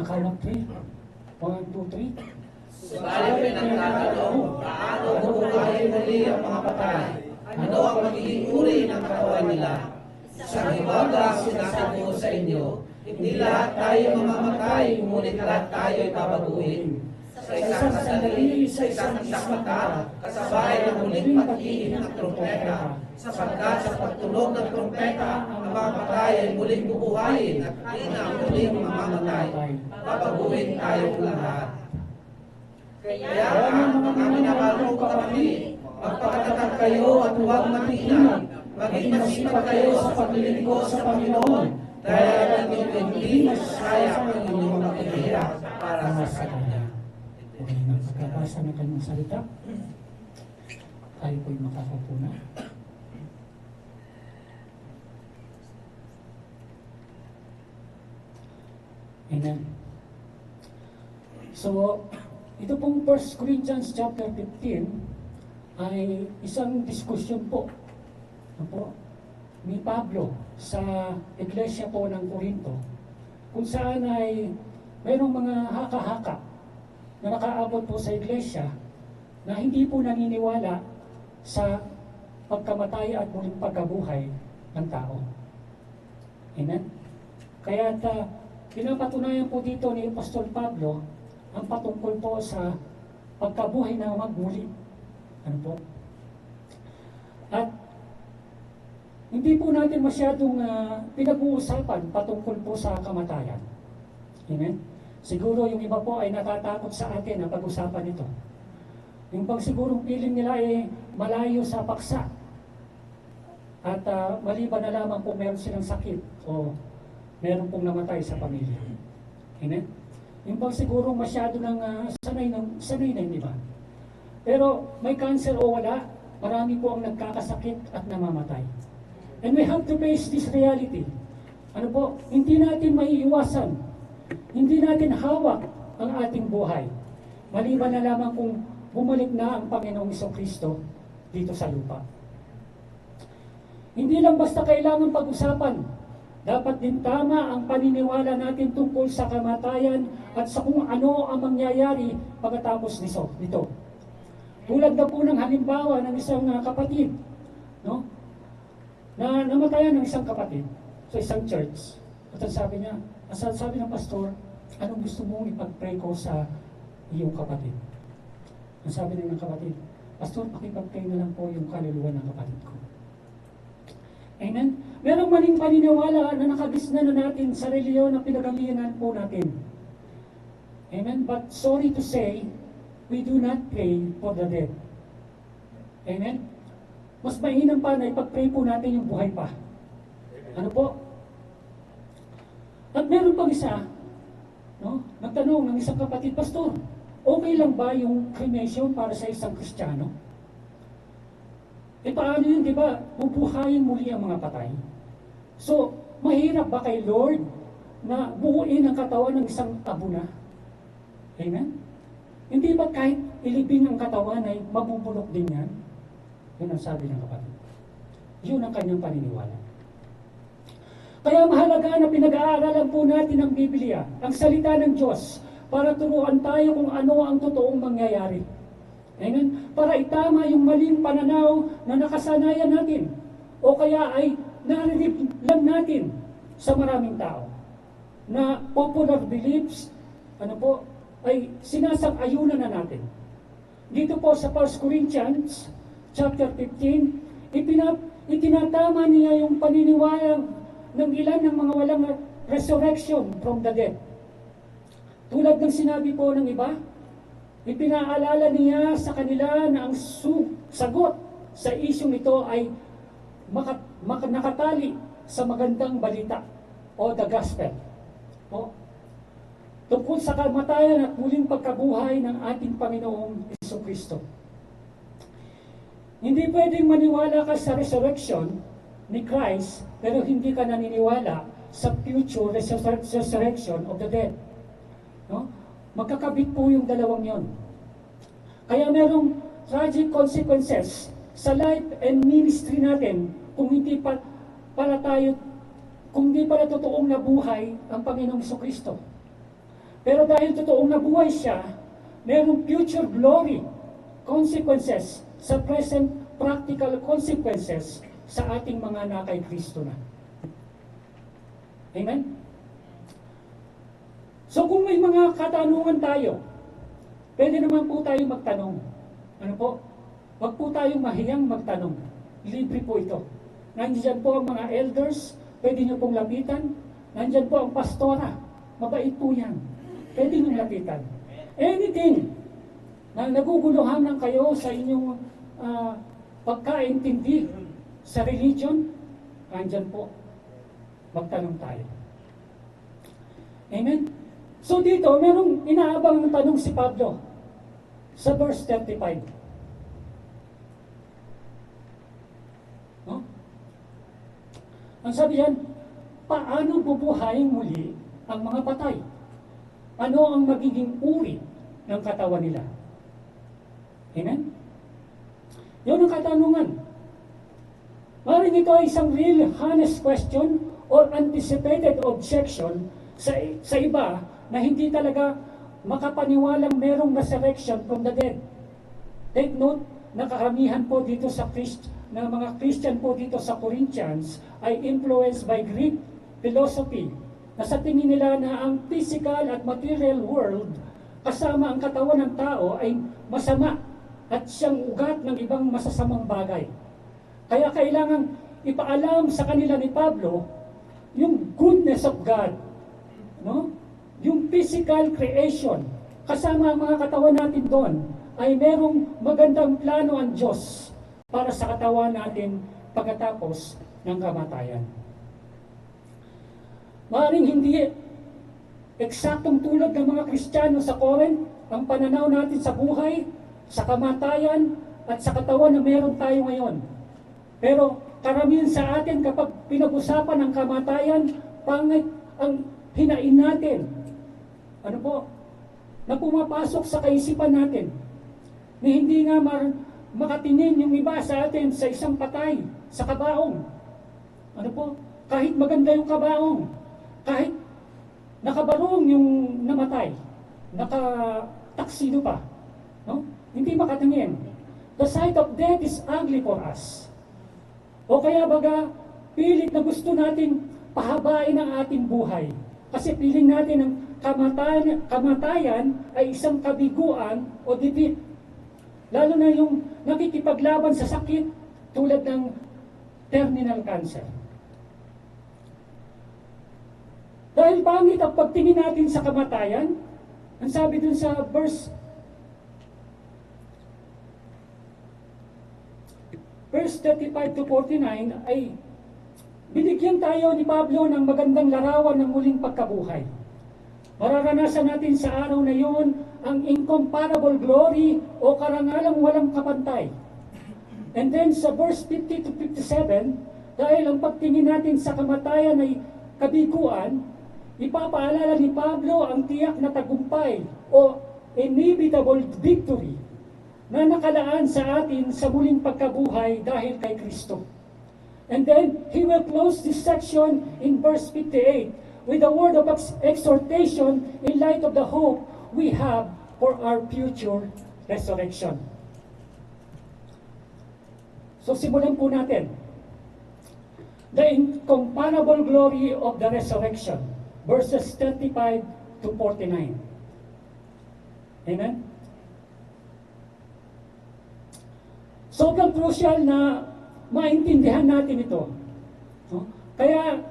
Nakawag 3. 1, 2, 3. Subalit pinagtatanong, paano bubuhayin muli ang mga patay? Ano ang magiging uri ng katawan nila? Sa hiwaga sinasabi ko sa inyo, hindi lahat tayo mamamatay, ngunit lahat tayo ay babaguhin. Sa isang sandali, sa isang mata, kasabay ng muling pag-iig ng trumpeta, sapagkat sa pagtunog ng trumpeta, ang mga patay ay muling bubuhayin at di na muling mamamatay. Babaguhin tayong lahat. Kaya mga minamahal kong kapatid, magpakatatag kayo at huwag matinag. Maging masipag kayo sa paglilingkod sa Panginoon, dahil alam niyo hindi masasayang ang inyong maghihirap para sa Kanya. Okay, magkakabasa ng kanyang salita. Tayo po'y makakaupo na. Amen. So, ito pong 1 Corinthians chapter 15 ay isang diskusyon po, ni Pablo sa iglesia po ng Corinto, kung saan ay mayroong mga haka-haka na nakaabot po sa iglesia na hindi po naniniwala sa pagkamatay at muling pagkabuhay ng tao. Amen? Kaya pinapatunayan po dito ni Apostol Pablo ang patungkol po sa pagkabuhay na magmuli. Ano po? At hindi po natin masyadong pinag-uusapan patungkol po sa kamatayan. Amen? Siguro yung iba po ay natatakot sa atin na pag-usapan ito. Yung pag sigurong feeling nila ay malayo sa paksa. At maliban na lamang kung meron silang sakit o meron pong namatay sa pamilya. Amen? Yung pag sigurong masyado ng sanay na yung iba. Pero may cancer o wala, marami po ang nagkakasakit at namamatay. And we have to face this reality. Ano po? Hindi natin maiiwasan. Hindi natin hawak ang ating buhay. Maliban na lamang kung bumalik na ang Panginoong Jesucristo dito sa lupa. Hindi lang basta kailangan pag-usapan. Dapat din tama ang paniniwala natin tungkol sa kamatayan at sa kung ano ang mangyayari pagkatapos nito. Tulad na po ng halimbawa ng isang kapatid, no? Na namatayan ng isang kapatid sa isang church. At sabi niya, sabi ng pastor, anong gusto mong ipag-pray ko sa iyong kapatid? Ang sabi ng kapatid, pastor, pakipag-pray na lang po yung kaluluwa ng kapatid ko. Amen? Merong maling paniniwala na nakagisna na natin sa reliyon na pinagamihan po natin. Amen? But sorry to say, we do not pray for the dead. Amen? Mas mainam pa na ipag-pray po natin yung buhay pa. Ano po? At meron pang isa, no? Nagtanong ng isang kapatid, pastor, okay lang ba yung cremation para sa isang Kristiyano? Paano yun, di ba? Bubuhayin muli ang mga patay. So, mahirap ba kay Lord na buuin ang katawan ng isang abuna? Amen? Hindi ba kahit ilibing ang katawan ay mabubulok din yan? Yun ang sabi ng kapatid. Yun ang kanyang paniniwala. Kaya mahalaga na pinag-aaralan po natin ang Biblia, ang salita ng Diyos, para turuan tayo kung ano ang totoong mangyayari. Amen? Para itama yung maling pananaw na nakasanayan natin o kaya ay narinig lang natin sa maraming tao na popular beliefs ay sinasang-ayunan na natin. Dito po sa 1 Corinthians chapter 15, itinatama niya yung paniniwala ng ilan ng mga walang resurrection from the dead. Tulad ng sinabi po ng iba, ipinaalala niya sa kanila na ang sagot sa isyong ito ay nakatali sa magandang balita o the gospel. Tungkol sa kamatayan at muling pagkabuhay ng ating Panginoong Jesucristo. Hindi pwedeng maniwala ka sa resurrection ni Christ, pero hindi ka naniniwala sa future resurrection of the dead. No? Magkakabit po yung dalawang yon. Kaya merong tragic consequences sa life and ministry natin kung hindi pala totoong nabuhay ang Panginoong Jesucristo. Pero dahil totoong nabuhay siya, merong future glory consequences sa present practical consequences sa ating mga nakay Kristo na. Amen? So kung may mga katanungan tayo, pwede naman po tayo magtanong. Ano po? Huwag po tayong mahiyang magtanong. Libre po ito. Nandiyan po ang mga elders, pwede nyo pong lapitan. Nandiyan po ang pastora, mabait po yan. Pwede nyo lapitan. Anything na naguguluhan lang kayo sa inyong pagkaintindi sa religion, nandiyan po. Magtanong tayo. Amen? So dito, merong inaabang ng tanong si Pablo sa verse 35. No? Ang sabi yan, paano bubuhayin muli ang mga patay? Ano ang magiging uri ng katawan nila? Amen? Yun ang katanungan. Maring ito ay isang real honest question or anticipated objection sa iba na hindi talaga makapaniwalang merong resurrection from the dead. Take note, na karamihan po dito sa na mga Christian po dito sa Corinthians ay influenced by Greek philosophy na sa tingin nila na ang physical at material world kasama ang katawan ng tao ay masama at siyang ugat ng ibang masasamang bagay. Kaya kailangan ipaalam sa kanila ni Pablo yung goodness of God, no? Yung physical creation, kasama ang mga katawan natin doon, ay merong magandang plano ang Diyos para sa katawan natin pagkatapos ng kamatayan. Maaaring hindi eksaktong tulad ng mga Kristiyano sa Corinth, ang pananaw natin sa buhay, sa kamatayan, at sa katawan na meron tayo ngayon. Pero karamihan sa atin kapag pinag-usapan ang kamatayan, pangit ang hinain natin. Ano po? Na pumapasok sa kaisipan natin. Na hindi nga makatingin yung iba sa atin sa isang patay, sa kabaong. Ano po? Kahit maganda yung kabaong, kahit nakabarong yung namatay, nakataksido pa, no? Hindi makatingin. The sight of death is ugly for us. O kaya baga, pilit na gusto natin pahabain ang ating buhay. Kasi piling natin ang kamatayan ay isang kabiguan o defeat. Lalo na yung nakikipaglaban sa sakit tulad ng terminal cancer. Dahil pangit ang pagtingin natin sa kamatayan, ang sabi dun sa verse 35 to 49 ay binigyan tayo ni Pablo ng magandang larawan ng muling pagkabuhay. Mararanasan natin sa araw na iyon ang incomparable glory o karangalang walang kapantay. And then sa verse 50 to 57, dahil ang pagtingin natin sa kamatayan ay kabiguan, ipapaalala ni Pablo ang tiyak na tagumpay o inevitable victory na nakalaan sa atin sa muling pagkabuhay dahil kay Kristo. And then, he will close this section in verse 58 with a word of exhortation in light of the hope we have for our future resurrection. So, simulan po natin. The incomparable glory of the resurrection, verses 35 to 49. Amen? Sobrang crucial na maintindihan natin ito. No? Kaya,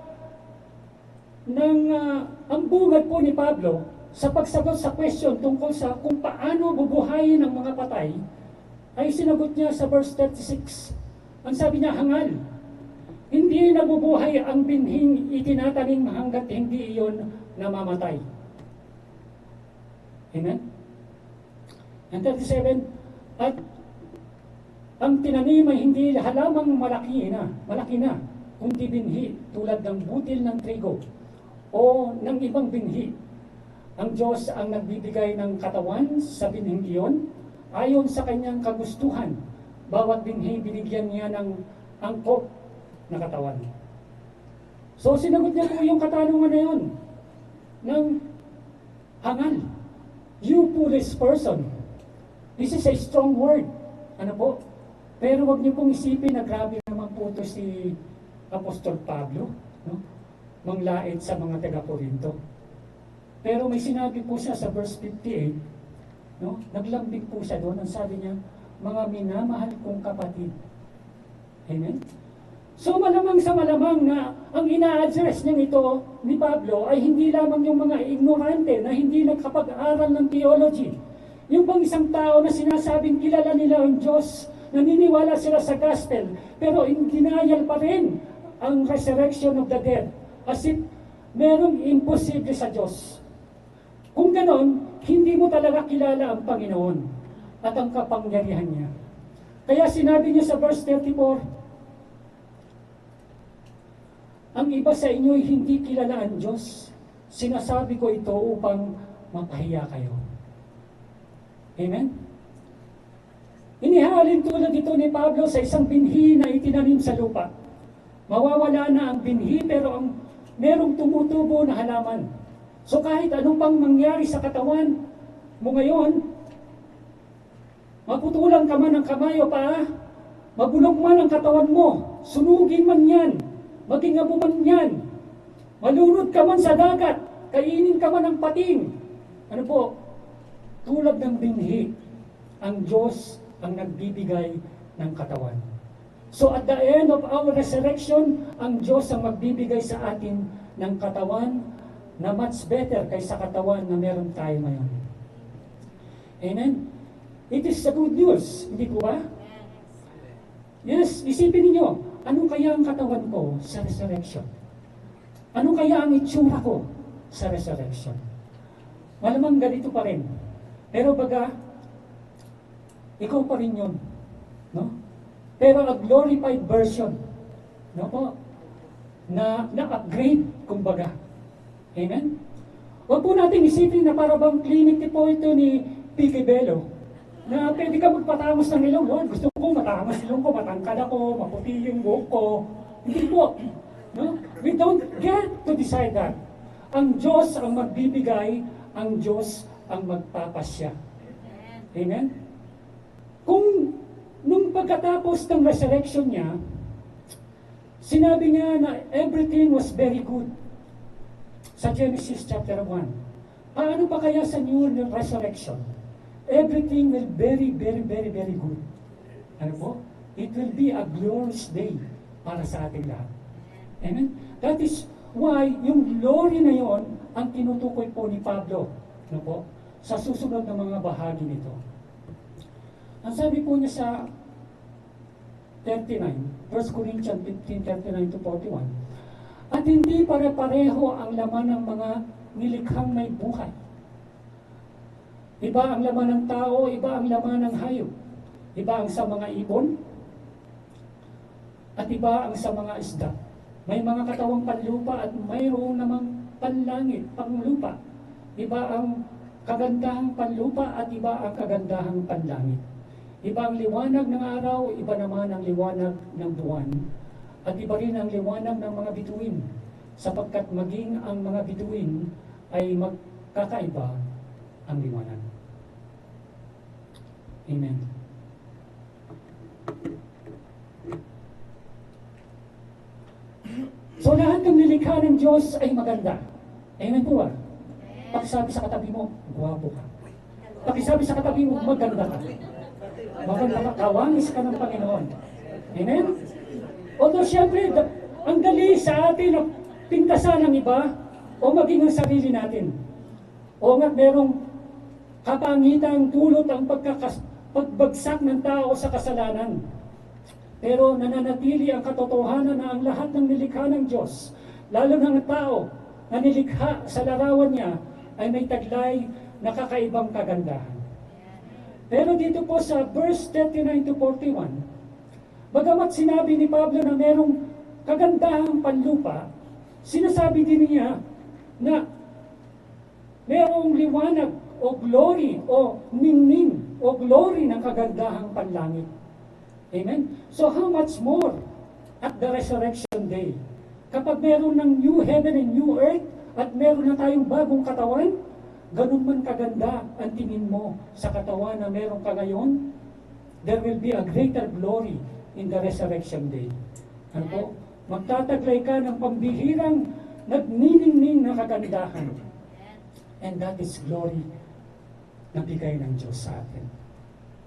ang bungad po ni Pablo sa pagsagot sa question tungkol sa kung paano bubuhayin ang mga patay, ay sinagot niya sa verse 36. Ang sabi niya, hangal. Hindi nabubuhay ang binhing itinatanim hanggat hindi iyon namamatay. Amen? And 37, at ang tinanim ay hindi halamang malaki na, kundi binhi tulad ng butil ng trigo o ng ibang binhi. Ang Diyos ang nagbibigay ng katawan sa binhing iyon ayon sa kanyang kagustuhan. Bawat binhi binigyan niya ng angkop na katawan. So sinagot niya po yung katanungan na yun ng hangal. You foolish person. This is a strong word. Ano po? Pero wag niyo pong isipin na grabe naman po ito si Apostol Pablo, no? Manglait sa mga taga-Korinto. Pero may sinabi po siya sa verse 58, no? Naglambing po siya doon. Ang sabi niya, mga minamahal kong kapatid. Amen? So malamang sa malamang na ang ina-address niya ito ni Pablo ay hindi lamang yung mga ignorante na hindi nakapag-aral ng theology. Yung bang isang tao na sinasabing kilala nila ang Diyos, naniniwala sila sa gospel, pero in denial pa rin ang resurrection of the dead. As if merong imposible sa Diyos. Kung ganon, hindi mo talaga kilala ang Panginoon at ang kapangyarihan niya. Kaya sinabi niya sa verse 34, ang iba sa inyo'y hindi kilala ang Diyos. Sinasabi ko ito upang mapahiya kayo. Amen? Inihalin tulad ito ni Pablo sa isang binhi na itinanim sa lupa. Mawawala na ang binhi pero merong tumutubo na halaman. So kahit anong pang mangyari sa katawan mo ngayon, maputulan ka man ng kamay o paa, mabulok man ang katawan mo, sunugin man yan, maging abo man yan, malunod ka man sa dagat, kainin ka man ng pating. Ano po? Tulad ng binhi, ang Diyos ang nagbibigay ng katawan. So at the end of our resurrection, ang Diyos ang magbibigay sa atin ng katawan na much better kaysa katawan na meron tayo ngayon. Amen? It is the good news, hindi ko ba? Yes, isipin niyo, ano kaya ang katawan ko sa resurrection? Ano kaya ang itsura ko sa resurrection? Malamang ganito pa rin. Pero baga, ikaw pa rin yun. No? Pero a glorified version. No po? Na-upgrade, kumbaga. Amen? Huwag po natin isipin na para bang clinic po ito ni Pique Bello na pwede ka magpatangos ng ilong. Lord, gusto ko matangos ilong ko, matangkad ako, maputi yung buhok ko. Hindi po. No? We don't get to decide that. Ang Diyos ang magbibigay, ang Diyos ang magpapasya. Amen? Kung nung pagkatapos ng resurrection niya, sinabi niya na everything was very good. Sa Genesis chapter 1. Paano pa kaya sa new resurrection? Everything will very good. Ano po? It will be a glorious day para sa ating lahat. Amen? That is why yung glory na yon ang tinutukoy po ni Pablo, ano po, sa susunod na mga bahagi nito. Ang sabi po niya sa 39, 1 Corinthians 15:39 to 41, at hindi pare-pareho ang laman ng mga nilikhang may buhay. Iba ang laman ng tao, iba ang laman ng hayop. Iba ang sa mga ibon, at iba ang sa mga isda. May mga katawang panlupa at mayroong namang panlangit, panglupa. Iba ang kagandahang panlupa at iba ang kagandahang panlangit. Iba ang liwanag ng araw, iba naman ang liwanag ng buwan. At iba rin ang liwanag ng mga bituin, sapagkat maging ang mga bituin ay magkakaiba ang liwanag. Amen. So lahat ng nilikha ng Diyos ay maganda. Amen po ba? Pakisabi sa katabi mo, guwapo ka. Pakisabi sa katabi mo, maganda ka. Maganda ka, kawangis ka ng Panginoon. Amen? Although siyempre, ang dali sa atin na pintasan ng iba o maging ang sarili natin. O nga merong kapangitan dulot ang pagbagsak ng tao sa kasalanan. Pero nananatili ang katotohanan na ang lahat ng nilikha ng Diyos, lalo ng tao na nilikha sa larawan niya, ay may taglay na kakaibang kagandahan. Pero dito po sa verse 39 to 41, bagamat sinabi ni Pablo na merong kagandahang panlupa, sinasabi din niya na merong liwanag o glory o ningning o glory ng kagandahang panlangit. Amen? So how much more at the resurrection day? Kapag meron ng new heaven and new earth at meron na tayong bagong katawan, ganun man kaganda ang tingin mo sa katawan na meron ka ngayon, there will be a greater glory in the resurrection day. Ano po? Magtataglay ka ng pambihirang nagniningning na kagandahan. And that is glory na bigay ng Diyos sa atin.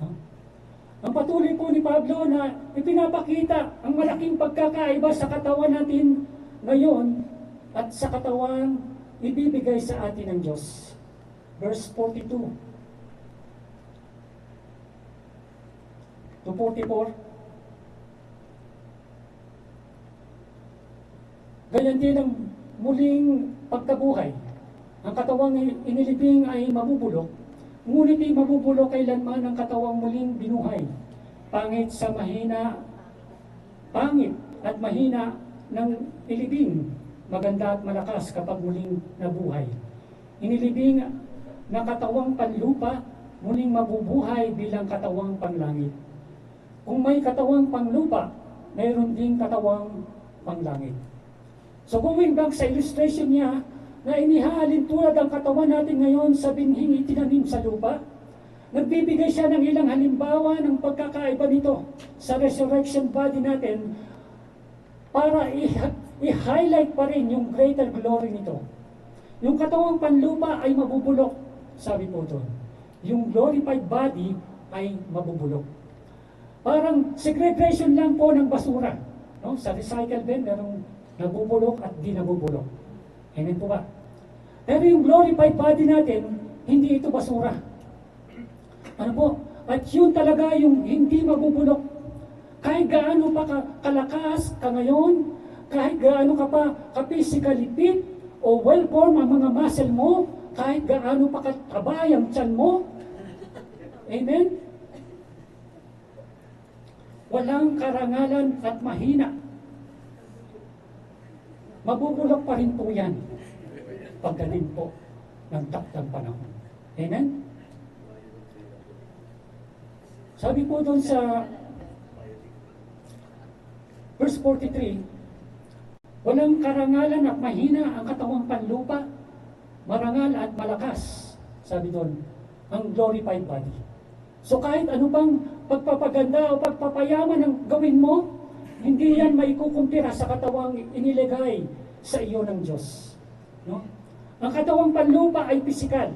No? Ang patuloy po ni Pablo na ipinapakita ang malaking pagkakaiba sa katawan natin ngayon at sa katawan ibibigay sa atin ng Diyos. Verse 42 to 44. Ganyan din ang muling pagkabuhay. Ang katawang inilibing ay mabubulok, ngunit ay mabubulok kailanman ang katawang muling binuhay. Pangit at mahina ng ilibing, maganda at malakas kapag muling nabuhay. Inilibing na katawang panlupa, muling mabubuhay bilang katawang panlangit. Kung may katawang panlupa, mayroon ding katawang panlangit. So going back sa illustration niya, na inihalin tulad ang katawan natin ngayon sa binhing itinanim sa lupa, nagbibigay siya ng ilang halimbawa ng pagkakaiba nito sa resurrection body natin para i-highlight pa rin yung greater glory nito. Yung katawang panlupa ay mabubulok, sabi po doon. Yung glorified body ay mabubulok. Parang segregation lang po ng basura. No? Sa recycle bin, merong nabubulok at di nabubulok. Amen po ba? Pero yung glorified body natin, hindi ito basura. Ano po? At yun talaga yung hindi mabubulok. Kahit gaano pa kalakas ka ngayon, kahit gaano ka pa ka-physically fit o well-formed ang mga muscle mo, kahit gaano pa katabay ang tiyan mo, amen? Walang karangalan at mahina. Mabubulok pa rin po yan pagdating po ng takdang panahon. Amen? Sabi po doon sa verse 43, walang karangalan at mahina ang katawang panlupa, marangal at malakas, sabi doon, ang glorified body. So kahit ano bang pagpapaganda o pagpapayaman ang gawin mo, hindi yan maikukumpira sa katawang iniligay sa iyo ng Diyos. No? Ang katawang panlupa ay pisikal.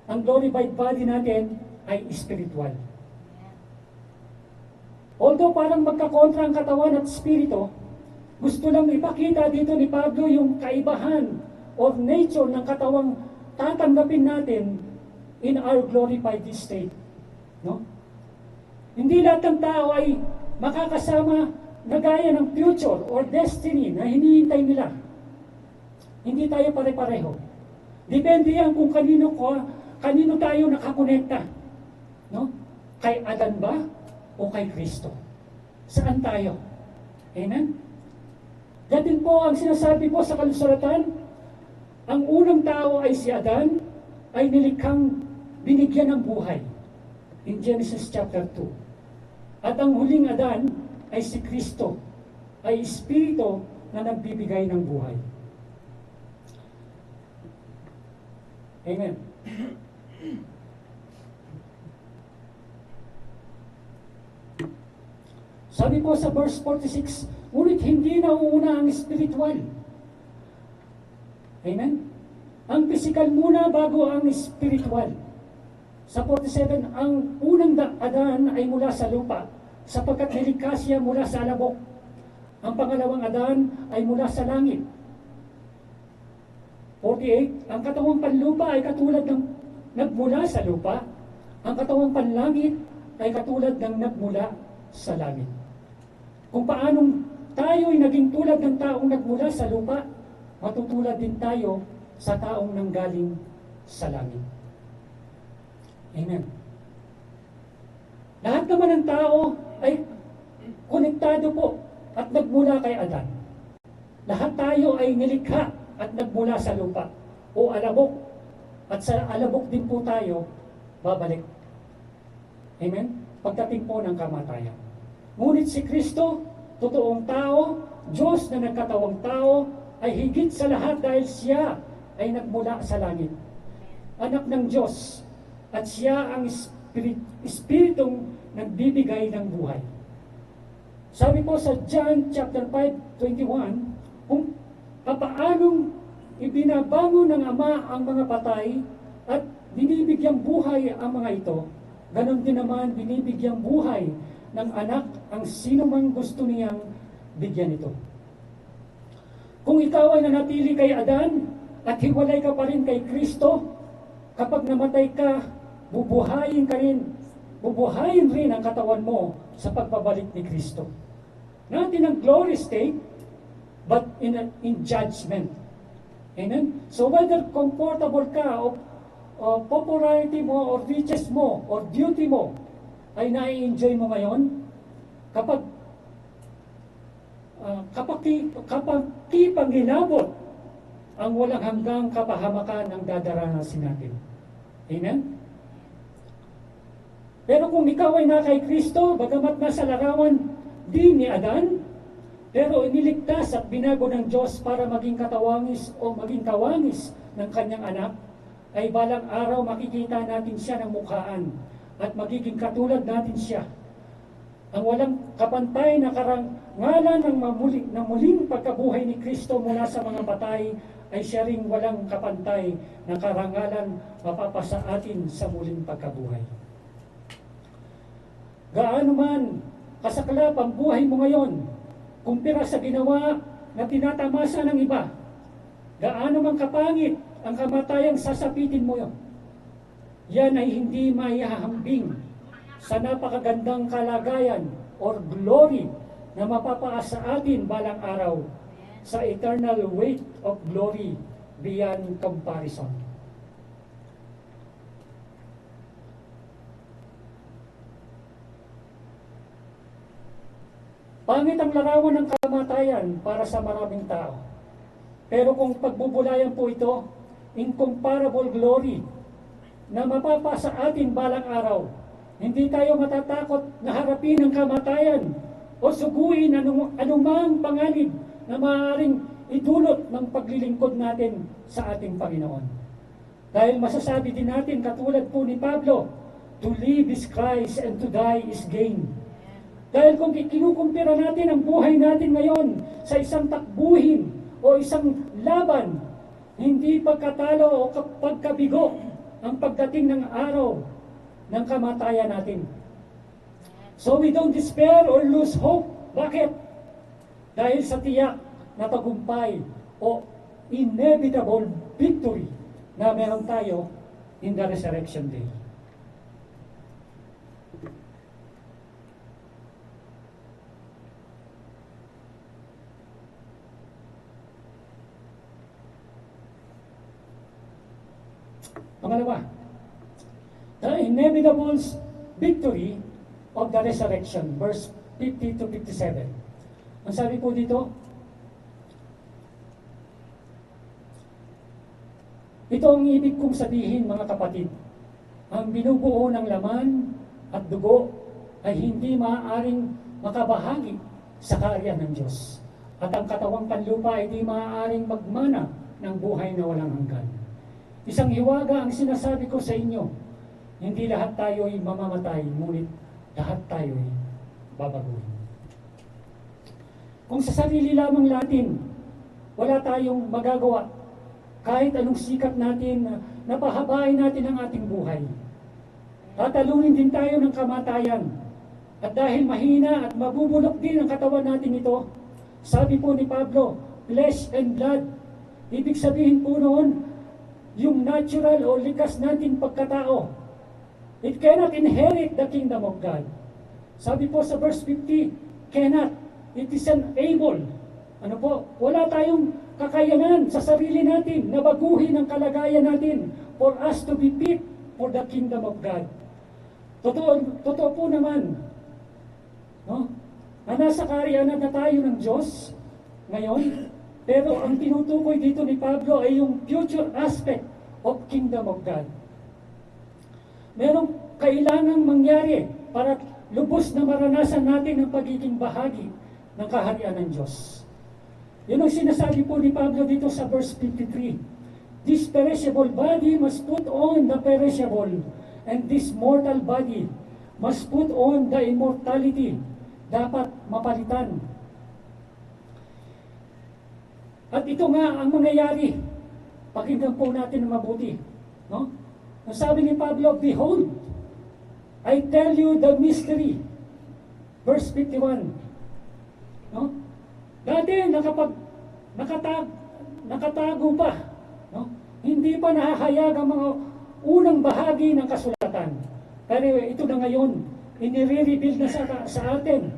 Ang glorified body natin ay spiritual. Although parang magkakontra ang katawan at spirito, gusto lang ipakita dito ni Pablo yung kaibahan or nature ng katawang tatanggapin natin in our glorified state. No? Hindi lahat ng tao ay makakasama na gaya ng future or destiny na hinihintay nila. Hindi tayo pare-pareho. Depende yan kung kanino tayo nakakonekta. No? Kay Adan ba o kay Kristo? Saan tayo? Amen? Yan po ang sinasabi po sa kalusuratan, ang unang tao ay si Adan, ay nilikhang binigyan ng buhay. In Genesis chapter 2. At ang huling Adan ay si Kristo, ay Espiritu na nagbibigay ng buhay. Amen. Sabi po sa verse 46, ngunit hindi nauuna ang spiritual. Amen? Ang physical muna bago ang spiritual. Sa 47, ang unang Adan ay mula sa lupa, sapagkat nilikha siya mula sa alabok. Ang pangalawang Adan ay mula sa langit. 48, ang katawang panlupa ay katulad ng nagmula sa lupa. Ang katawang panlangit ay katulad ng nagmula sa langit. Kung paanong tayo ay naging tulad ng taong nagmula sa lupa, matutulad din tayo sa taong nanggaling sa langit. Amen. Lahat naman ng tao ay konektado po at nagmula kay Adan. Lahat tayo ay nilikha at nagmula sa lupa o alabok, at sa alabok din po tayo babalik. Amen? Pagdating po ng kamatayan. Ngunit si Kristo, totoong tao, Diyos na nagkatawang tao, ay higit sa lahat dahil siya ay nagmula sa langit. anak ng Diyos at siya ang espiritong nagbibigay ng buhay. Sabi po sa John chapter 5:21, kung papaanong ibinabangon ng Ama ang mga patay at binibigyang buhay ang mga ito, ganon din naman binibigyang buhay ng anak ang sino mang gusto niyang bigyan ito. Kung ikaw ay nanatili kay Adan at hiwalay ka pa rin kay Kristo, kapag namatay ka, bubuhayin rin ang katawan mo sa pagbabalik ni Kristo. Not in a glory state, but in judgment. Amen? So whether comfortable ka o popularity mo or riches mo or duty mo ay nai-enjoy mo ngayon, kapag kipanghinabot ang walang hanggang kapahamakan ang dadaranasin natin. Amen? Pero kung ikaw ay na kay Kristo, bagamat nasa larawan din ni Adan, pero iniligtas at binago ng Diyos para maging katawangis o maging kawangis ng kanyang anak, ay balang araw makikita natin siya ng mukhaan at magiging katulad natin siya. Ang walang kapantay na karangalan ng muling pagkabuhay ni Kristo mula sa mga patay ay siya ring walang kapantay na karangalan mapapasa atin sa muling pagkabuhay. Gaano man kasaklap ang buhay mo ngayon, kumpira sa ginawa na tinatamasa ng iba, gaano man kapangit ang kamatayang sasapitin mo yun, yan ay hindi maihahambing sa napakagandang kalagayan or glory na mapapaas sa atin balang araw sa eternal weight of glory beyond comparison. Pangit ang larawan ng kamatayan para sa maraming tao. Pero kung pagbubulayan po ito, incomparable glory na mapapasa atin balang araw, hindi tayo matatakot na harapin ang kamatayan o suguin anumang panganib na maaaring idulot ng paglilingkod natin sa ating Panginoon. Dahil masasabi din natin, katulad po ni Pablo, to live is Christ and to die is gain. Dahil kung kinukumpira natin ang buhay natin ngayon sa isang takbuhin o isang laban, hindi pagkatalo o pagkabigo ang pagdating ng araw ng kamatayan natin. So we don't despair or lose hope. Bakit? Dahil sa tiyak na tagumpay o inevitable victory na meron tayo in the resurrection day. Pangalawa, the inevitable victory of the resurrection, verse 50 to 57. Ang sabi po dito, ito ang ibig kong sabihin, mga kapatid. Ang binubuo ng laman at dugo ay hindi maaaring makabahagi sa kaharian ng Diyos. At ang katawang panlupa ay hindi maaaring magmana ng buhay na walang hanggan. Isang hiwaga ang sinasabi ko sa inyo, hindi lahat tayo ay mamamatay, ngunit lahat tayo ay babaguhin. Kung sa sarili lamang natin, wala tayong magagawa, kahit anong sikap natin, napahabain natin ang ating buhay. Tatalunin din tayo ng kamatayan. At dahil mahina at mabubulok din ang katawan natin ito, sabi po ni Pablo, flesh and blood. Ibig sabihin po noon, yung natural o likas natin pagkatao, it cannot inherit the kingdom of God. Sabi po sa verse 50, cannot. It is unable. Ano po? Wala tayong kakayanan sa sarili natin na baguhin ang kalagayan natin for us to be fit for the kingdom of God. Totoo po naman, no? Na nasa kaharian na tayo ng Diyos ngayon, pero ang tinutukoy dito ni Pablo ay yung future aspect of kingdom of God. Merong kailangang mangyari para lubos na maranasan natin ang pagiging bahagi ng kaharian ng Diyos. Yun ang sinasabi po ni Pablo dito sa verse 53. This perishable body must put on the perishable, and this mortal body must put on the immortality. Dapat mapalitan. At ito nga ang mangyayari. Pakinggan po natin ng mabuti. No? Ang sabi ni Pablo, behold, I tell you the mystery. Verse 51. No? Dati nakatago pa. No? Hindi pa nahahayag ang mga unang bahagi ng kasulatan. Pero ito na ngayon, inire-reveal na sa atin.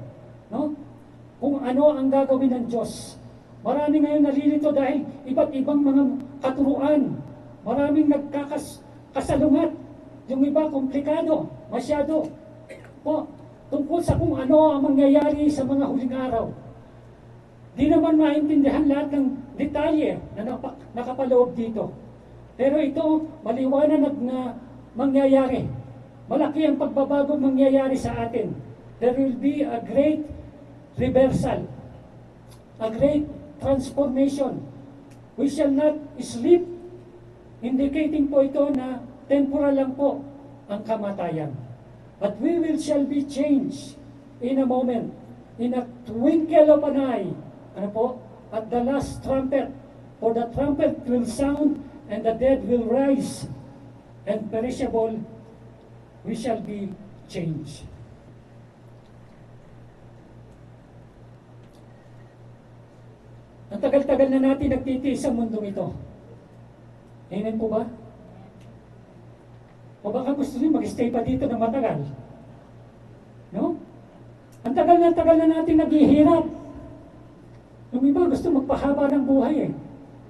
No? Kung ano ang gagawin ng Diyos. Marami ngayon nalilito dahil iba't ibang mga katuruan. Maraming nagkakasalungat. Yung iba komplikado, masyado. Po, tungkol sa kung ano ang mangyayari sa mga huling araw. Di naman maintindihan lahat ng detalye na nakapaloob dito. Pero ito, maliwanag na mangyayari. Malaki ang pagbabago mangyayari sa atin. There will be a great reversal. A great transformation. We shall not sleep. Indicating po ito na temporal lang po ang kamatayan. But we shall be changed in a moment, in a twinkle of an eye. Ano po? At the last trumpet. For the trumpet will sound and the dead will rise. And perishable, we shall be changed. Ang tagal-tagal na natin nagtitiis sa mundong ito. Amen po ba? O baka gusto nyo mag-stay pa dito ng matagal? No? Ang tagal na natin naghihirap. Yung iba gusto magpahaba ng buhay eh.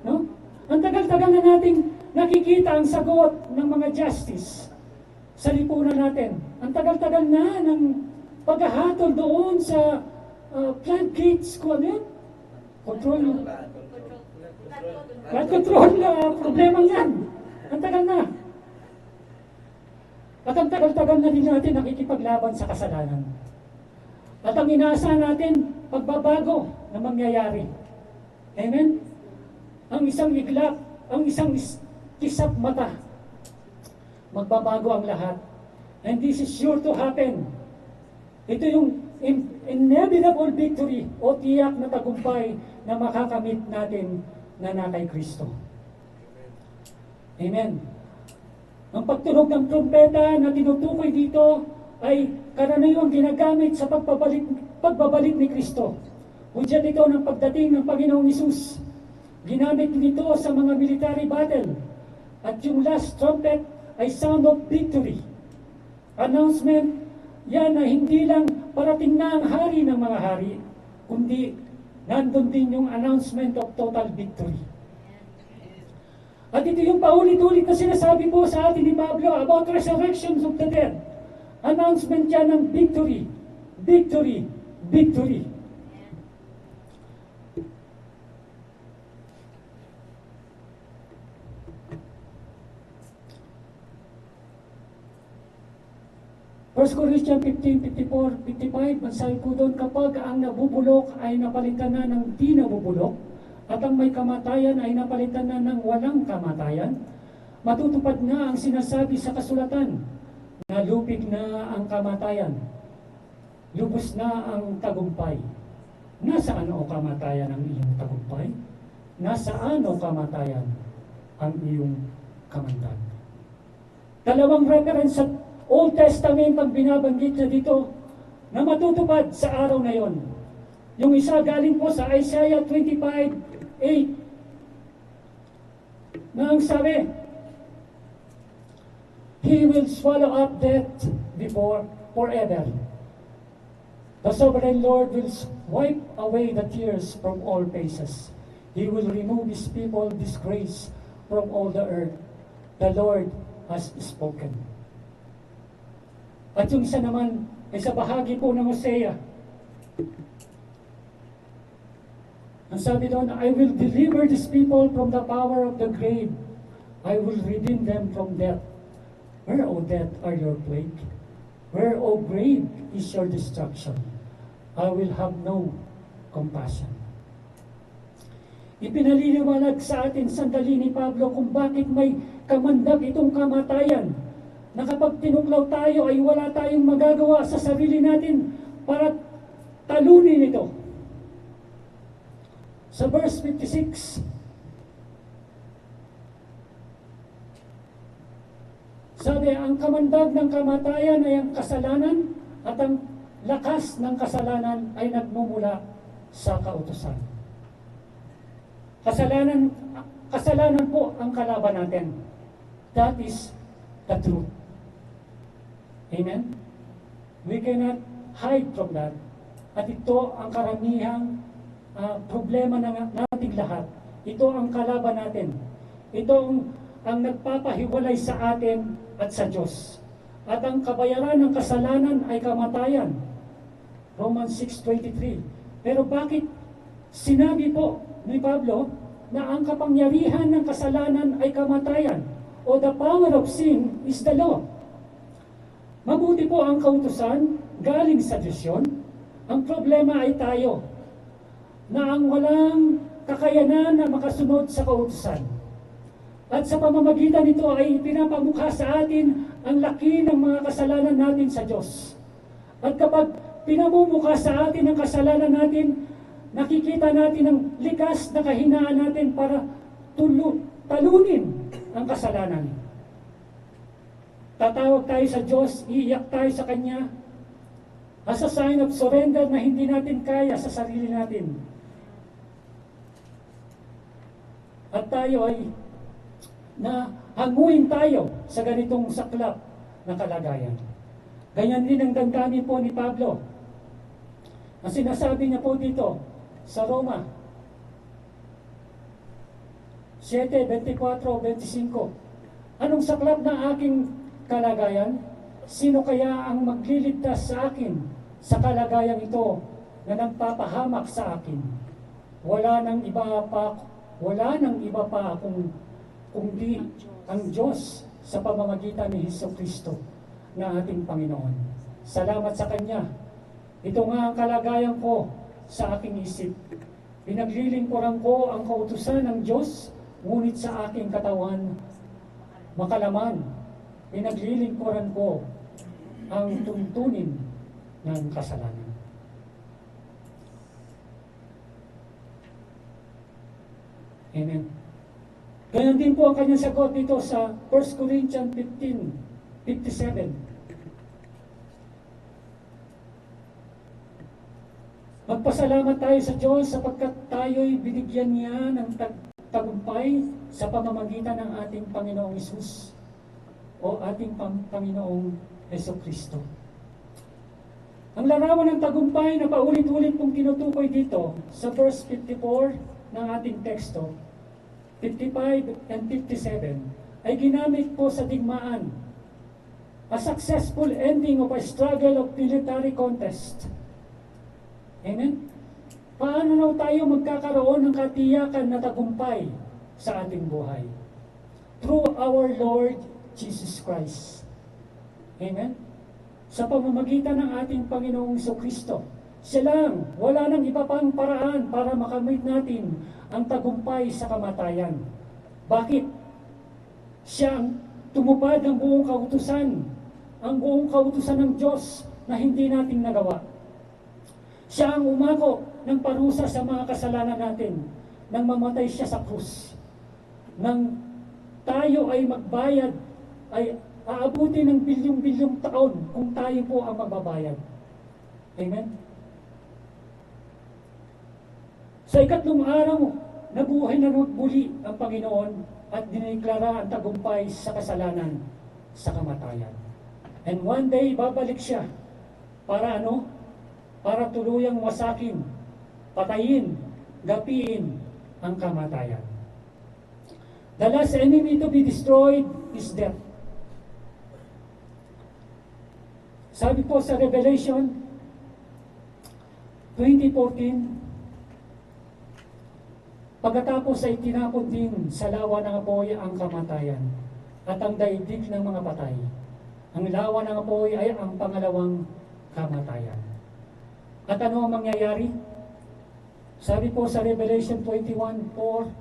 No? Ang tagal-tagal na nating nakikita ang sagot ng mga justice sa lipunan natin. Ang tagal-tagal na ng paghahatol doon sa floodgates ko, ano yun? Control. Flood control na problema yan. Ang tagal na. At ang tagal-tagal na din natin nakikipaglaban sa kasalanan. At ang inaasahan natin, pagbabago na mangyayari. Amen? Ang isang iglap, ang isang kisap mata, magbabago ang lahat. And this is sure to happen. Ito yung inevitable victory o tiyak na tagumpay na makakamit natin na kay Kristo. Amen. Ang pagtunog ng trumpeta na tinutukoy dito ay karaniwang ginagamit sa pagbabalik ni Kristo. Hudyat ito ng pagdating ng Panginoong Hesus. Ginamit nito sa mga military battle. At yung last trumpet ay sound of victory. Announcement, yan na hindi lang parating na ang hari ng mga hari, kundi nandun din yung announcement of total victory. At ito yung paulit-ulit na sinasabi po sa atin ni Pablo about resurrections of the dead. Announcement yan ng victory, victory, victory. First Corinthians 15, 54, 55, masabi po doon, kapag ang nabubulok ay napalitan na ng di nabubulok, at ang may kamatayan ay napalitan na ng walang kamatayan, matutupad na ang sinasabi sa kasulatan, na lupig na ang kamatayan, lubos na ang tagumpay. Nasaan o kamatayan ang iyong tagumpay? Nasaan o kamatayan ang iyong kamandag? Dalawang reference sa Old Testament ang binabanggit na dito na matutupad sa araw na yon. Yung isa galing po sa Isaiah 25:8 na ang sabi, He will swallow up death forever. The sovereign Lord will wipe away the tears from all faces. He will remove His people disgrace from all the earth. The Lord has spoken. At yung isa naman ay sa bahagi po ng Hosea. Ang sabi doon, I will deliver these people from the power of the grave. I will redeem them from death. Where, O death, are your plague? Where, O grave, is your destruction? I will have no compassion. Ipinaliliwanag sa atin sandali ni Pablo kung bakit may kamandag itong kamatayan, na kapag tinuklaw tayo ay wala tayong magagawa sa sarili natin para talunin ito. Sa verse 56, sabi, ang kamandag ng kamatayan ay ang kasalanan at ang lakas ng kasalanan ay nagmumula sa kautusan. Kasalanan po ang kalaban natin. That is the truth. Amen? We cannot hide from that. At ito ang karamihang problema ng nating lahat. Ito ang kalaban natin. Ito ang nagpapahiwalay sa atin at sa Diyos. At ang kabayaran ng kasalanan ay kamatayan. Romans 6:23. Pero bakit sinabi po ni Pablo na ang kapangyarihan ng kasalanan ay kamatayan, o the power of sin is the law? Mabuti po ang kautusan, galing sa Diyos yun. Ang problema ay tayo, na ang walang kakayanan na makasunod sa kautusan. At sa pamamagitan nito ay pinapamukha sa atin ang laki ng mga kasalanan natin sa Diyos. At kapag pinamumukha sa atin ang kasalanan natin, nakikita natin ang likas na kahinaan natin para talunin ang kasalanan. Tatawag tayo sa Diyos, iiyak tayo sa Kanya as a sign of surrender na hindi natin kaya sa sarili natin. At tayo ay hanguin tayo sa ganitong saklap na kalagayan. Ganyan din ang damdamin po ni Pablo. Ang sinasabi niya po dito sa Roma 7:24-25. Anong saklap na aking kalagayan? Sino kaya ang magliligtas sa akin sa kalagayang ito na nagpapahamak sa akin? Wala nang iba pa kundi ang Diyos sa pamamagitan ni Hesukristo na ating Panginoon. Salamat sa Kanya. Ito nga ang kalagayan ko sa aking isip. Pinaglilingkuran ko ang kautusan ng Diyos, ngunit sa aking katawan makalaman. Pinaglilingkuran ko ang tuntunin ng kasalanan. Amen. Ganyan din po ang kanyang sagot dito sa 1 Corinthians 15:57. Magpasalamat tayo sa Diyos sapagkat tayo'y binigyan niya ng tagumpay sa pamamagitan ng ating Panginoong Hesus o ating Panginoong Hesukristo. Ang larawan ng tagumpay na paulit-ulit pong tinutukoy dito sa verse 54 ng ating teksto, 55 and 57, ay ginamit po sa digmaan. A successful ending of a struggle of military contest. Amen? Paano na tayo magkakaroon ng katiyakan na tagumpay sa ating buhay? Through our Lord Jesus Christ. Amen? Sa pamamagitan ng ating Panginoong Jesucristo. Siya lang, wala nang iba pang paraan para makamit natin ang tagumpay sa kamatayan. Bakit? Siya ang tumupad ng buong kautusan, ang buong kautusan ng Diyos na hindi natin nagawa. Siya ang umako ng parusa sa mga kasalanan natin nang mamatay siya sa krus. Nang tayo ay magbayad, ay aabuti ng bilyong-bilyong taon kung tayo po ang magbabayad. Amen? Sa ikatlong araw, nabuhay na muli ang Panginoon at diniklara ang tagumpay sa kasalanan, sa kamatayan. And one day, babalik siya para ano? Para tuluyang wasakin, patayin, gapiin ang kamatayan. The last enemy to be destroyed is death. Sabi po sa Revelation 20:14, pagkatapos ay tinapon din sa lawa ng apoy ang kamatayan at ang daigdig ng mga patay. Ang lawa ng apoy ay ang pangalawang kamatayan. At ano ang mangyayari? Sabi po sa Revelation 21:4,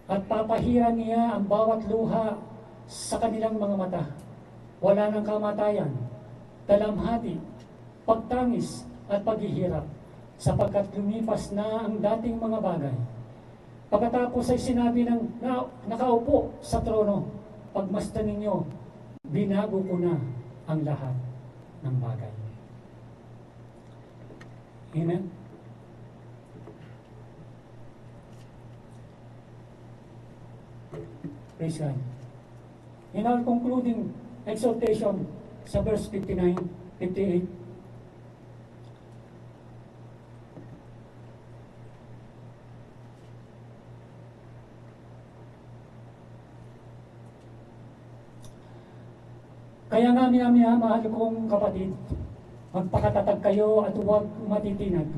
at papahiran niya ang bawat luha sa kanilang mga mata. Wala ng kamatayan, dalamhati, pagtangis at paghihirap, sapagkat lumipas na ang dating mga bagay. Pagkatapos ay sinabi ng nakaupo sa trono, pagmasdan ninyo, binago ko na ang lahat ng bagay. Amen? Praise God. In our concluding exhortation sa verse 59, 58, kaya nga mahal kong kapatid, magpakatatag kayo at huwag matitinag.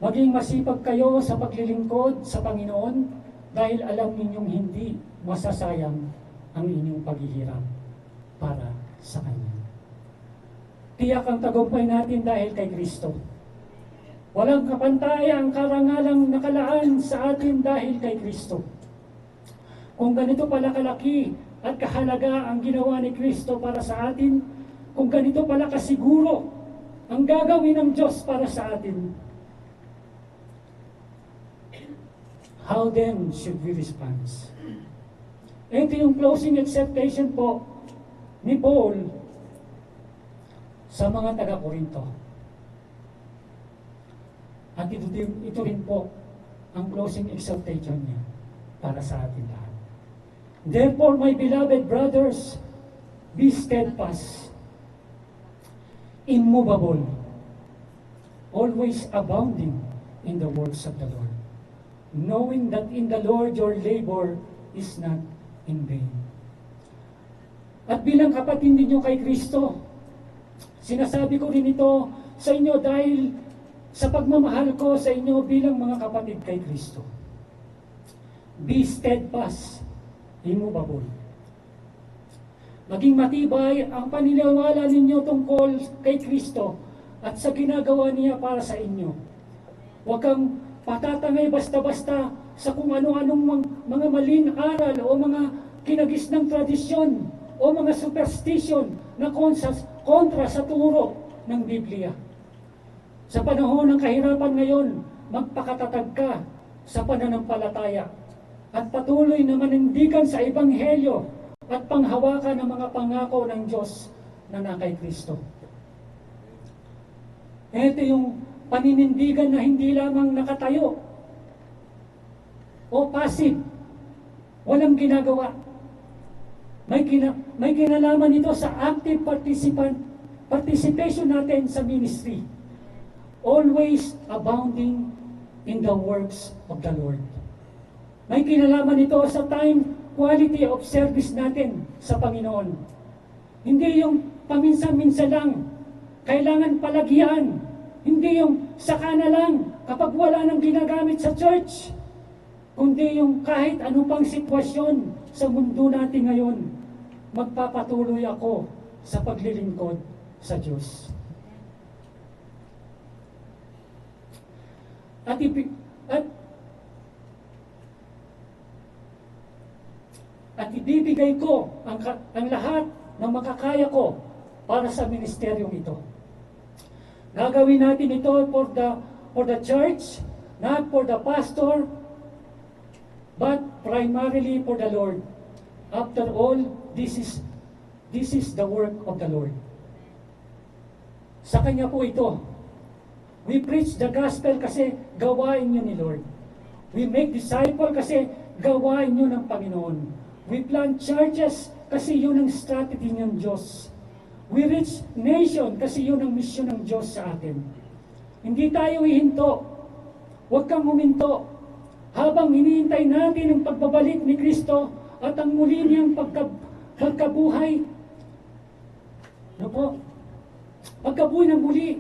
Maging masipag kayo sa paglilingkod sa Panginoon dahil alam ninyong hindi masasayang ang inyong paghihirap para sa Kanya. Tiyak ang tagumpay natin dahil kay Kristo. Walang kapantay ang karangalang nakalaan sa atin dahil kay Kristo. Kung ganito pala kalaki at kahalaga ang ginawa ni Kristo para sa atin, kung ganito pala kasiguro ang gagawin ng Diyos para sa atin, how then should we respond? Ito yung closing exhortation po ni Paul sa mga taga-Korinto. At ito rin po ang closing exhortation niya para sa atin lahat. Therefore, my beloved brothers, be steadfast, immovable, always abounding in the works of the Lord, knowing that in the Lord your labor is not in vain. At bilang kapatid ninyo kay Kristo, sinasabi ko rin ito sa inyo dahil sa pagmamahal ko sa inyo bilang mga kapatid kay Kristo. Be steadfast, immovable. Maging matibay ang paniniwala ninyo tungkol kay Kristo at sa ginagawa niya para sa inyo. Huwag kang patatangay basta-basta sa kung ano-anong mga maling aral o mga kinagisnang tradisyon o mga superstition na kontra sa turo ng Biblia. Sa panahon ng kahirapan ngayon, magpakatatag ka sa pananampalataya at patuloy na manindigan sa Ebanghelyo at panghawakan ng mga pangako ng Diyos na nakay Kristo. Ito yung paninindigan na hindi lamang nakatayo o passive, walang ginagawa. May kinalaman ito sa active participation natin sa ministry. Always abounding in the works of the Lord. May kinalaman ito sa time quality of service natin sa Panginoon. Hindi yung paminsan-minsan lang, kailangan palagian. Hindi yung saka na lang kapag wala nang ginagamit sa church. Kundi yung kahit ano pang sitwasyon sa mundo natin ngayon, magpapatuloy ako sa paglilingkod sa Diyos. At ibibigay ko ang lahat ng makakaya ko para sa ministeryong ito. Gagawin natin ito for the church, not for the pastor, but primarily for the Lord. After all, this is the work of the Lord. Sa Kanya po ito. We preach the gospel kasi gawain nyo ni Lord. We make disciple kasi gawain nyo ng Panginoon. We plant churches kasi yun ang strategy ng Diyos. We reach nation kasi yun ang mission ng Diyos sa atin. Hindi tayo ihinto. Huwag kang huminto. Habang hinihintay natin ang pagbabalik ni Kristo at ang muli niyang pagkabuhay. Ano po? Pagkabuhay ng muli.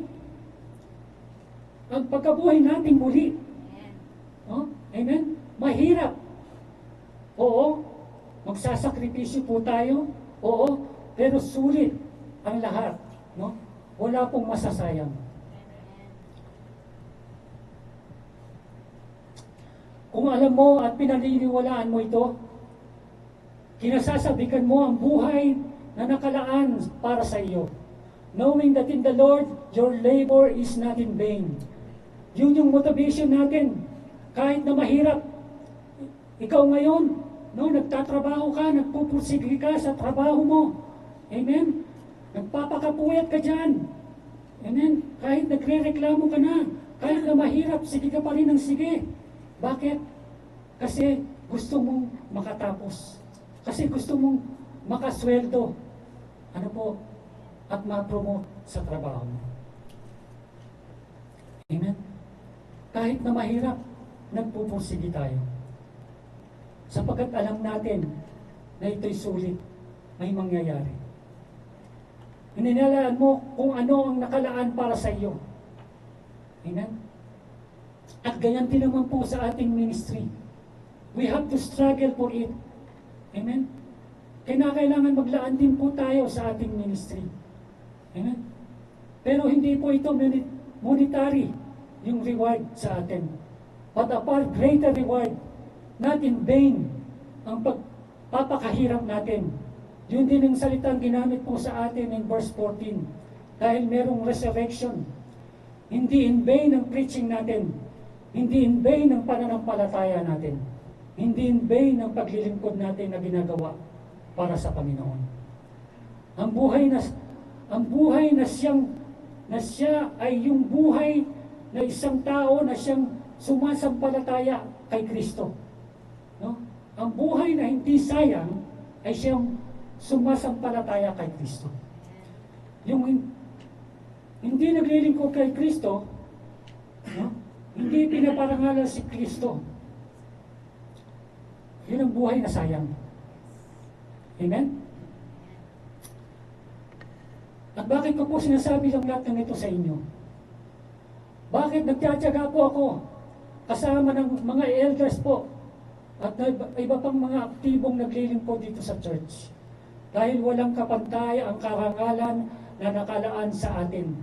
Ang pagkabuhay natin muli. Oh, amen? Mahirap. Oo, magsasakripisyo po tayo. Oo, pero sulit ang lahat. No? wala pong masasayang. Kung alam mo at pinaniniwalaan mo ito, kinasasabikan mo ang buhay na nakalaan para sa iyo. Knowing that in the Lord, your labor is not in vain. Yun yung motivation natin. Kahit na mahirap, ikaw ngayon, no, nagtatrabaho ka, nagpupursige ka sa trabaho mo. Amen? Nagpapakapuyat ka dyan. Amen? Kahit nagre-reklamo ka na, kahit na mahirap, sige ka pa rin ng sige. Bakit? Kasi gusto mong makatapos. Kasi gusto mong makasweldo. Ano po? At ma-promote sa trabaho mo. Amen? Kahit na mahirap, nagpupursige tayo. Sapagkat alam natin na ito'y sulit, may mangyayari. Hininalaan mo kung ano ang nakalaan para sa iyo. Amen? At ganyan din naman po sa ating ministry. We have to struggle for it. Amen? Kailangan maglaan din po tayo sa ating ministry. Amen? Pero hindi po ito monetary yung reward sa atin. But a far greater reward, not in vain, ang pagpapakahirap natin. Yun din ang salitang ginamit po sa atin in verse 14. Dahil merong resurrection. Hindi in vain ang preaching natin. Hindi in vain ang pananampalataya natin. Hindi in vain ang paglilingkod natin na ginagawa para sa Panginoon. Ang buhay na siya ay yung buhay na isang tao na siyang sumasampalataya kay Kristo. No? Ang buhay na hindi sayang ay siyang sumasampalataya kay Kristo. Yung hindi naglilingkod kay Kristo, no? Hindi pinaparangalan si Kristo. Yun ang buhay na sayang. Amen? At bakit ko po sinasabi ang lahat ng ito sa inyo? Bakit nagtyatsyaga po ako kasama ng mga elders po at iba pang mga aktibong naglilingkod dito sa church? Dahil walang kapantay ang karangalan na nakalaan sa atin.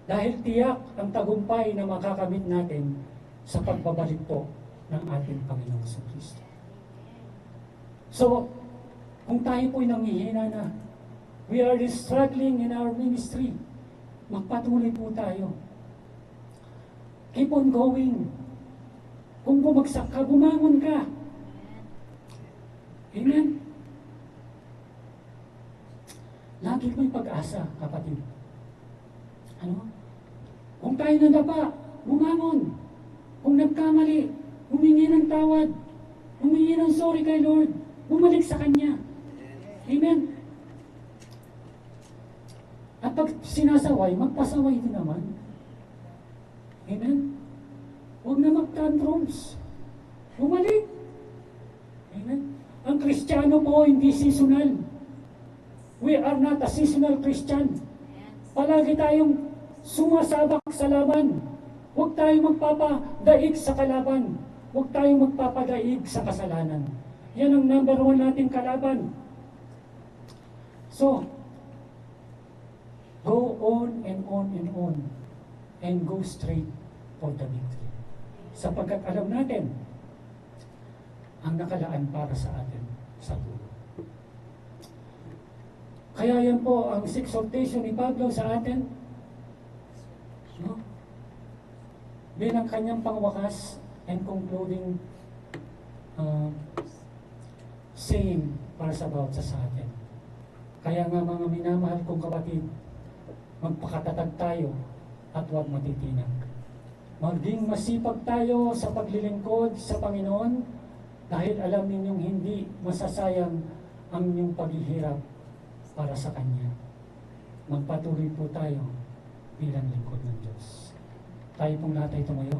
Dahil tiyak ang tagumpay na makakamit natin sa pagbabalik po ng ating Panginoong Kristo. So, kung tayo po'y nanghihina na, we are struggling in our ministry, magpatuloy po tayo. Keep on going. Kung bumagsak ka, bumangon ka. Amen? Lagi mo'y pag-asa, kapatid. Ano? Kung tayo nadapa, bumangon. Kung nagkamali, humingi ng tawad. Humingi ng sorry kay Lord. Bumalik sa Kanya. Amen? At pag sinasaway, magpasaway din naman. Amen? Huwag na mag-tantrums. Bumalik. Amen? Ang Kristiyano po hindi seasonal. We are not a seasonal Christian. Palagi tayong sumasabak sa laban. Huwag tayong magpapadaig sa kalaban. Huwag tayong magpapadaig sa kasalanan. Yan ang number 1 nating kalaban. So, go on and on and on and go straight for the victory. Sapagkat alam natin ang nakalaan para sa atin sa dulo. Kaya yan po ang exhortation ni Pablo sa atin, no? Bilang kanyang pangwakas and concluding saying para sa bawat sa atin. Kaya nga mga minamahal kong kapatid, magpakatatag tayo at huwag matitinag. Maging masipag tayo sa paglilingkod sa Panginoon dahil alam ninyong hindi masasayang ang inyong paghihirap para sa Kanya. Magpatuloy po tayo bilang lingkod ng Diyos. Tayo pong lahat ay tumayo.